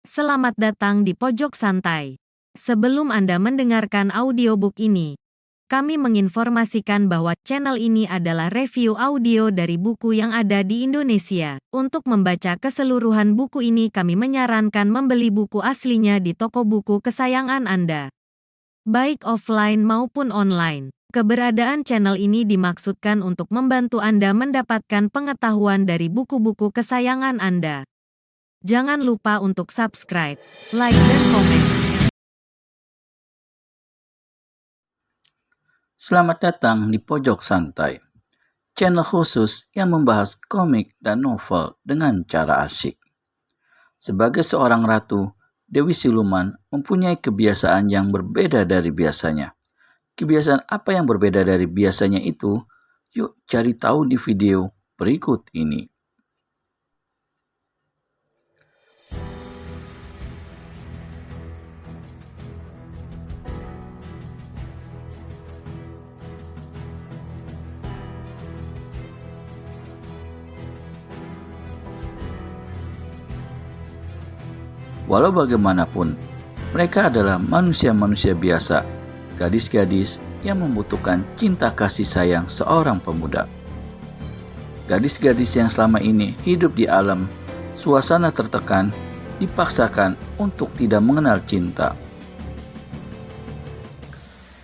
Selamat datang di Pojok Santai. Sebelum Anda mendengarkan audiobook ini, kami menginformasikan bahwa channel ini adalah review audio dari buku yang ada di Indonesia. Untuk membaca keseluruhan buku ini, kami menyarankan membeli buku aslinya di toko buku kesayangan Anda, baik offline maupun online. Keberadaan channel ini dimaksudkan untuk membantu Anda mendapatkan pengetahuan dari buku-buku kesayangan Anda. Jangan lupa untuk subscribe, like, dan komen. Selamat datang di Pojok Santai, channel khusus yang membahas komik dan novel dengan cara asyik. Sebagai seorang ratu, Dewi Siluman mempunyai kebiasaan yang berbeda dari biasanya. Kebiasaan apa yang berbeda dari biasanya itu? Yuk cari tahu di video berikut ini. Walau bagaimanapun, mereka adalah manusia-manusia biasa, gadis-gadis yang membutuhkan cinta kasih sayang seorang pemuda. Gadis-gadis yang selama ini hidup di alam suasana tertekan, dipaksakan untuk tidak mengenal cinta.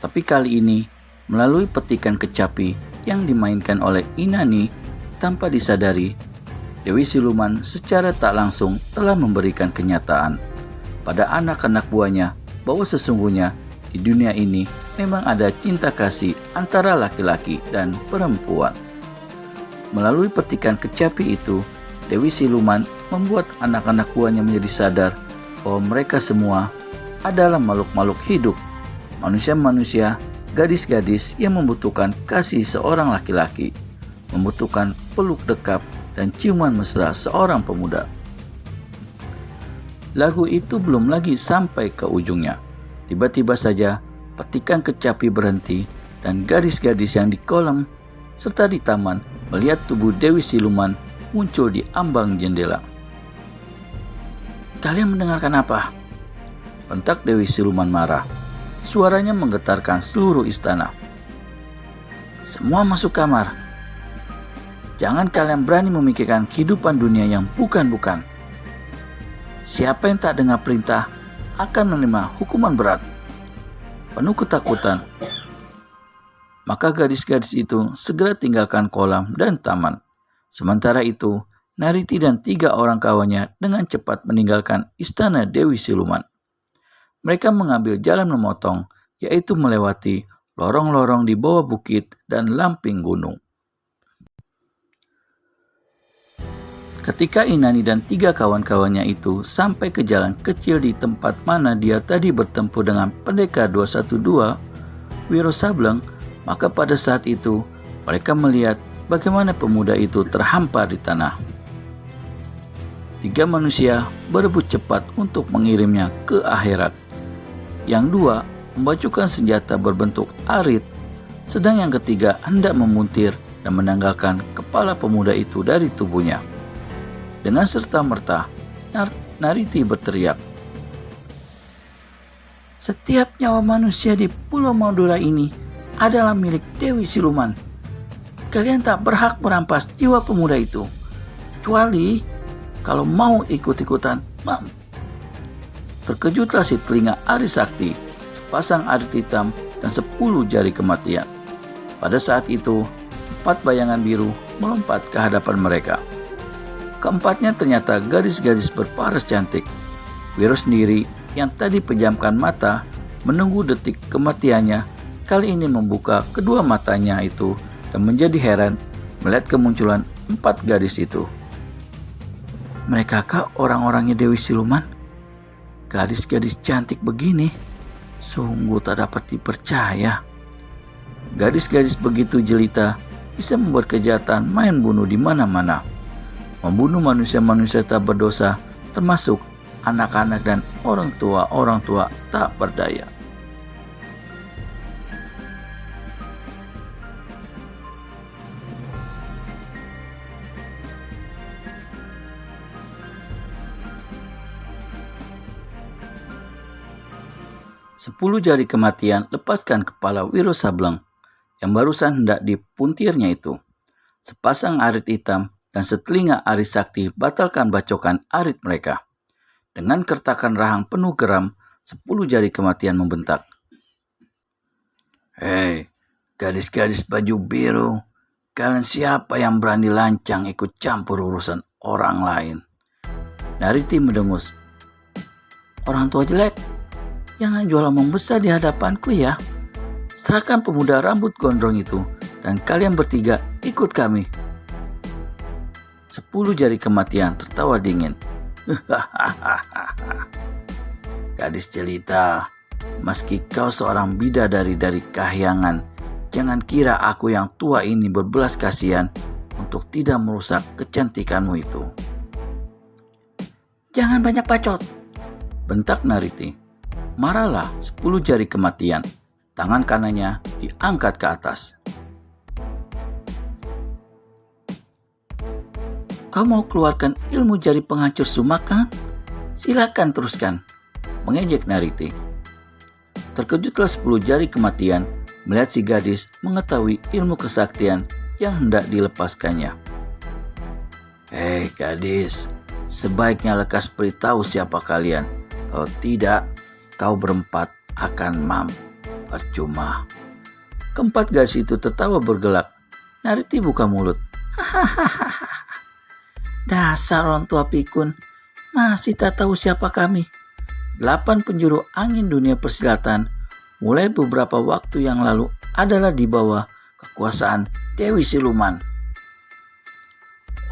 Tapi kali ini, melalui petikan kecapi yang dimainkan oleh Inani tanpa disadari, Dewi Siluman secara tak langsung telah memberikan kenyataan pada anak-anak buahnya bahwa sesungguhnya di dunia ini memang ada cinta kasih antara laki-laki dan perempuan. Melalui petikan kecapi itu, Dewi Siluman membuat anak-anak buahnya menjadi sadar bahwa mereka semua adalah makhluk-makhluk hidup, manusia-manusia, gadis-gadis yang membutuhkan kasih seorang laki-laki, membutuhkan peluk dekat dan ciuman mesra seorang pemuda. Lagu itu belum lagi sampai ke ujungnya. Tiba-tiba saja petikan kecapi berhenti dan gadis-gadis yang di kolam serta di taman melihat tubuh Dewi Siluman muncul di ambang jendela. "Kalian mendengarkan apa?" bentak Dewi Siluman marah. Suaranya menggetarkan seluruh istana. "Semua masuk kamar. Jangan kalian berani memikirkan kehidupan dunia yang bukan-bukan. Siapa yang tak dengar perintah akan menerima hukuman berat." Penuh ketakutan, maka gadis-gadis itu segera tinggalkan kolam dan taman. Sementara itu, Nariti dan 3 orang kawannya dengan cepat meninggalkan istana Dewi Siluman. Mereka mengambil jalan memotong, yaitu melewati lorong-lorong di bawah bukit dan lamping gunung. Ketika Inani dan 3 kawan-kawannya itu sampai ke jalan kecil di tempat mana dia tadi bertempur dengan pendekar 212, Wiro Sableng, maka pada saat itu mereka melihat bagaimana pemuda itu terhampar di tanah. 3 manusia berebut cepat untuk mengirimnya ke akhirat. Yang 2 membacukan senjata berbentuk arit, sedang yang ketiga hendak memuntir dan menanggalkan kepala pemuda itu dari tubuhnya. Dengan serta-merta, Nariti berteriak, "Setiap nyawa manusia di Pulau Madura ini adalah milik Dewi Siluman. Kalian tak berhak merampas jiwa pemuda itu, kecuali kalau mau ikut-ikutan." Terkejutlah si telinga Ari Sakti, sepasang arit hitam dan 10 jari kematian. Pada saat itu, 4 bayangan biru melompat ke hadapan mereka. Keempatnya ternyata gadis-gadis berparas cantik. Wiro sendiri yang tadi pejamkan mata menunggu detik kematiannya, kali ini membuka kedua matanya itu dan menjadi heran melihat kemunculan 4 gadis itu. Mereka orang-orangnya Dewi Siluman? Gadis-gadis cantik begini, sungguh tak dapat dipercaya. Gadis-gadis begitu jelita bisa membuat kejahatan main bunuh di mana-mana. Membunuh manusia-manusia tak berdosa, termasuk anak-anak dan orang tua tak berdaya. 10 jari kematian lepaskan kepala Wiro Sableng yang barusan hendak dipuntirnya itu. Sepasang arit hitam dan setelinga arit sakti batalkan bacokan arit mereka. Dengan kertakan rahang penuh geram, 10 jari kematian membentak. Hei, gadis-gadis baju biru, kalian siapa yang berani lancang ikut campur urusan orang lain? Nariti mendengus. Orang tua jelek, jangan jual omong besar di hadapanku ya. Serahkan pemuda rambut gondrong itu dan kalian bertiga ikut kami. 10 jari kematian tertawa dingin. Gadis jelita, meski kau seorang bidadari dari kahyangan, jangan kira aku yang tua ini berbelas kasihan untuk tidak merusak kecantikanmu itu. Jangan banyak bacot, bentak Nariti. Marahlah 10 jari kematian. Tangan kanannya diangkat ke atas. Kau mau keluarkan ilmu jari penghancur sumak kan? Silakan teruskan, mengejek Nariti. Terkejutlah 10 jari kematian melihat si gadis mengetahui ilmu kesaktian yang hendak dilepaskannya. Hei gadis, sebaiknya lekas beritahu siapa kalian. Kalau tidak, kau berempat akan mampus. Percuma. Keempat gadis itu tertawa bergelak. Nariti buka mulut. Dasar orang tua pikun, masih tak tahu siapa kami. 8 penjuru angin dunia persilatan mulai beberapa waktu yang lalu adalah di bawah kekuasaan Dewi Siluman.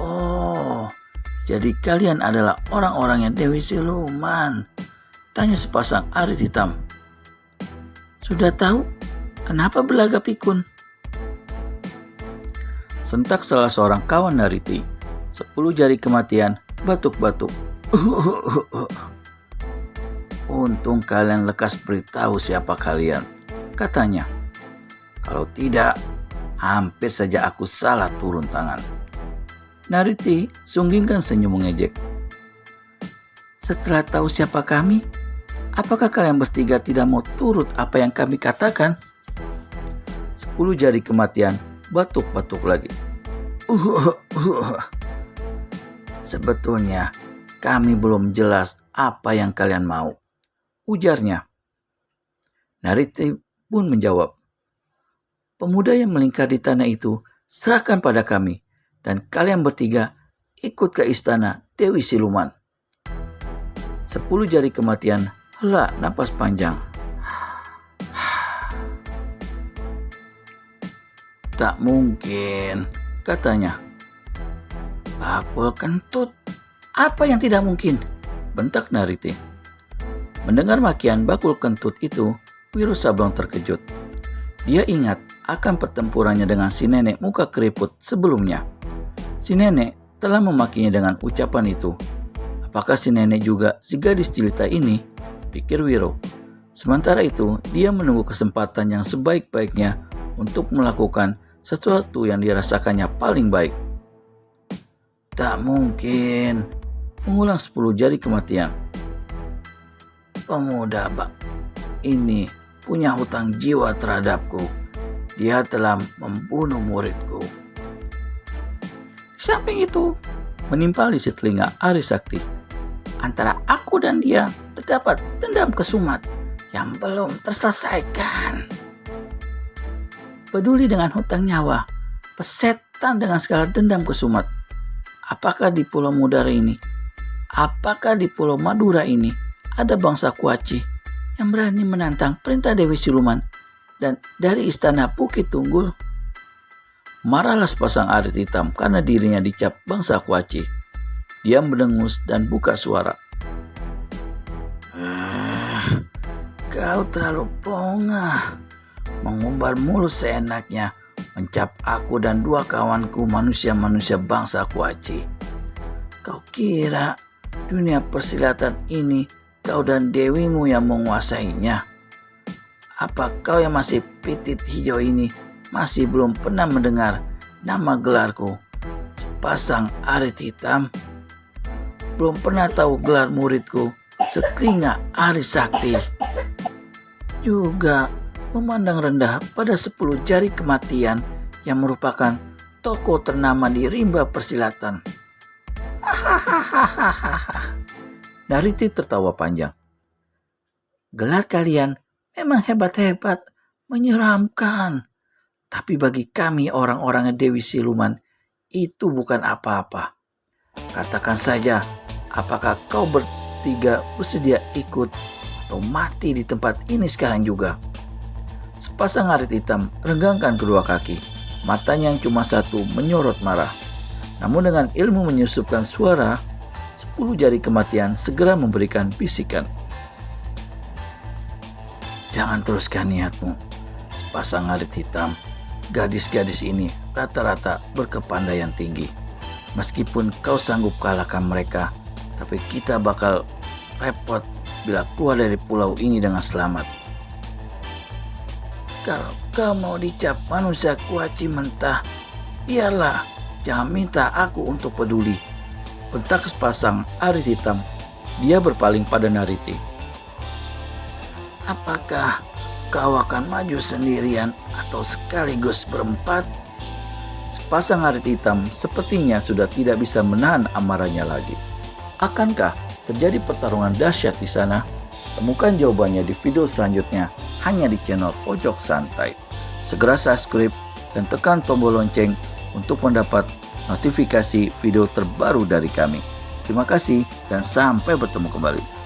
Oh, jadi kalian adalah orang-orangnya Dewi Siluman? Tanya sepasang arit hitam. Sudah tahu kenapa berlagak pikun? Sentak salah seorang kawan Nariti. 10 jari kematian batuk-batuk. Untung kalian lekas beritahu siapa kalian, katanya. Kalau tidak, hampir saja aku salah turun tangan. Nariti sunggingkan senyum mengejek. Setelah tahu siapa kami, apakah kalian bertiga tidak mau turut apa yang kami katakan? 10 jari kematian batuk-batuk lagi. Sebetulnya kami belum jelas apa yang kalian mau, ujarnya. Nariti pun menjawab. Pemuda yang melingkar di tanah itu serahkan pada kami dan kalian bertiga ikut ke istana Dewi Siluman. 10 jari kematian hela napas panjang. Tak mungkin, katanya. Bakul kentut. Apa yang tidak mungkin? Bentak Nariti. Mendengar makian bakul kentut itu, Wiro Sableng terkejut. Dia ingat akan pertempurannya dengan si nenek muka keriput sebelumnya. Si nenek telah memakinya dengan ucapan itu. Apakah si nenek juga si gadis jelita ini? Pikir Wiro. Sementara itu, dia menunggu kesempatan yang sebaik-baiknya untuk melakukan sesuatu yang dirasakannya paling baik. Tak mungkin, mengulang 10 jari kematian. Pemuda bak ini punya hutang jiwa terhadapku. Dia telah membunuh muridku. Di samping itu, menimpali si telinga Ari Sakti. Antara aku dan dia terdapat dendam kesumat yang belum terselesaikan. Peduli dengan hutang nyawa, pesetan dengan segala dendam kesumat. Apakah di Pulau Madura ini ada bangsa Kuaci yang berani menantang perintah Dewi Siluman dan dari istana Bukit Tunggul? Marahlah sepasang arit hitam karena dirinya dicap bangsa Kuaci. Dia mendengus dan buka suara. Kau terlalu pongah, mengumbar mulut seenaknya, mencap aku dan 2 kawanku manusia-manusia bangsa Kuaci. Kau kira dunia persilatan ini kau dan dewimu yang menguasainya? Apa kau yang masih pitit hijau ini masih belum pernah mendengar nama gelarku, sepasang arit hitam? Belum pernah tahu gelar muridku, setelinga Ari Sakti? juga memandang rendah pada 10 jari kematian yang merupakan tokoh ternama di rimba persilatan. Hahaha. Nariti tertawa panjang. Gelar kalian memang hebat-hebat, menyeramkan. Tapi bagi kami orang-orangnya Dewi Siluman, itu bukan apa-apa. Katakan saja, apakah kau bertiga bersedia ikut atau mati di tempat ini sekarang juga? Sepasang arit hitam renggangkan kedua kaki. Matanya yang cuma satu menyorot marah. Namun dengan ilmu menyusupkan suara, 10 jari kematian segera memberikan bisikan. Jangan teruskan niatmu. Sepasang arit hitam, gadis-gadis ini rata-rata berkepandaian tinggi. Meskipun kau sanggup kalahkan mereka, tapi kita bakal repot bila keluar dari pulau ini dengan selamat. Kalau kau mau dicap manusia kuaci mentah, biarlah, jangan minta aku untuk peduli. Bentak sepasang arit hitam. Dia berpaling pada Nariti. Apakah kau akan maju sendirian atau sekaligus berempat? Sepasang arit hitam sepertinya sudah tidak bisa menahan amarahnya lagi. Akankah terjadi pertarungan dahsyat di sana? Temukan jawabannya di video selanjutnya hanya di channel Pojok Santai. Segera subscribe dan tekan tombol lonceng untuk mendapat notifikasi video terbaru dari kami. Terima kasih dan sampai bertemu kembali.